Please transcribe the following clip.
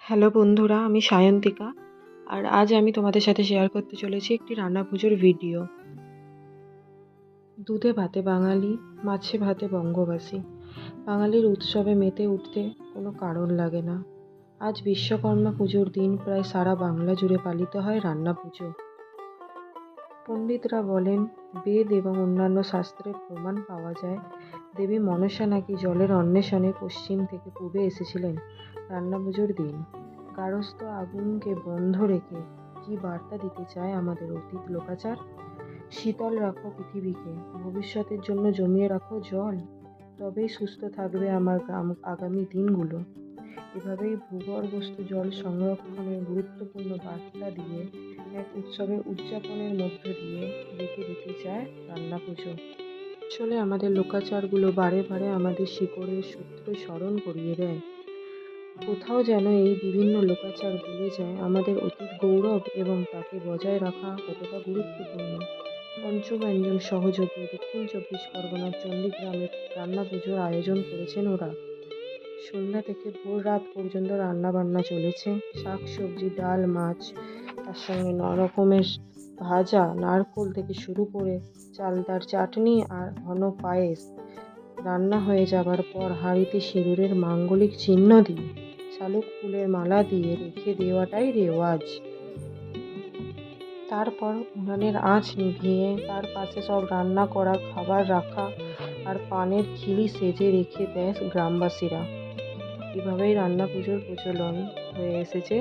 Hello বন্ধুরা, আমি সায়ন্তিকা। আর আজ আমি তোমাদের সাথে শেয়ার করতে চলেছি একটি রান্না পুজোর ভিডিও। দুধে ভাতে বাঙালি, মাছে ভাতে বঙ্গবাসী। বাঙালির উৎসবে মেতে উঠতে কোনো কারণ লাগে না। আজ বিশ্বকর্মা পুজোর দিন প্রায় সারা বাংলা জুড়ে পালিত হয় রান্না পুজো। পণ্ডিতরা বলেন, বেদ এবং অন্যান্য শাস্ত্রের প্রমাণ পাওয়া যায় দেবী মনসা নাকি জলের অন্বেষণে পশ্চিম থেকে পূবে এসেছিলেন রান্না পুজোর দিন। গারস্থ আগুনকে বন্ধ রেখে কি বার্তা দিতে চায় আমাদের অতীত লোকাচার? শীতল রাখো পৃথিবীকে, ভবিষ্যতের জন্য জমিয়ে রাখো জল, তবেই সুস্থ থাকবে আমার গ্রাম আগামী দিনগুলো। এভাবেই ভূগর্ভস্থ জল সংরক্ষণের গুরুত্বপূর্ণ বার্তা দিয়ে এক উৎসবের উদযাপনের মধ্য দিয়ে রেখে দিতে চায় রান্না পুজো। আসলে আমাদের লোকাচারগুলো বারে বারে আমাদের শিকড়ের সূত্র স্মরণ করিয়ে দেয়। কোথাও যেন এই বিভিন্ন লোকাচার ভুলে যায় আমাদের অতীত গৌরব এবং তাকে বজায় রাখা কতটা গুরুত্বপূর্ণ। পঞ্চব্যঞ্জন সহযোগে দক্ষিণ ২৪ পরগনার চণ্ডীগ্রামে রান্না পুজোর আয়োজন করেছেন ওরা। সন্ধ্যা থেকে ভোর রাত পর্যন্ত রান্নাবান্না চলেছে। শাক সবজি, ডাল, মাছ, তার সঙ্গে রকমের ভাজা, নারকোল থেকে শুরু করে চালতার চাটনি আর ঘন পায়েস। রান্না হয়ে যাবার পর হাঁড়িতে সিঁদুরের মাঙ্গলিক চিহ্ন দিয়ে শালুক ফুলের মালা দিয়ে রেখে দেওয়াটাই রেওয়াজ। তারপর উনানের আঁচ নিভিয়ে তার পাশে সব রান্না করা খাবার রাখা আর পানের খিলি সেজে রেখে দেয় গ্রামবাসীরা। এভাবেই রান্না পুজোর প্রচলন হয়ে এসেছে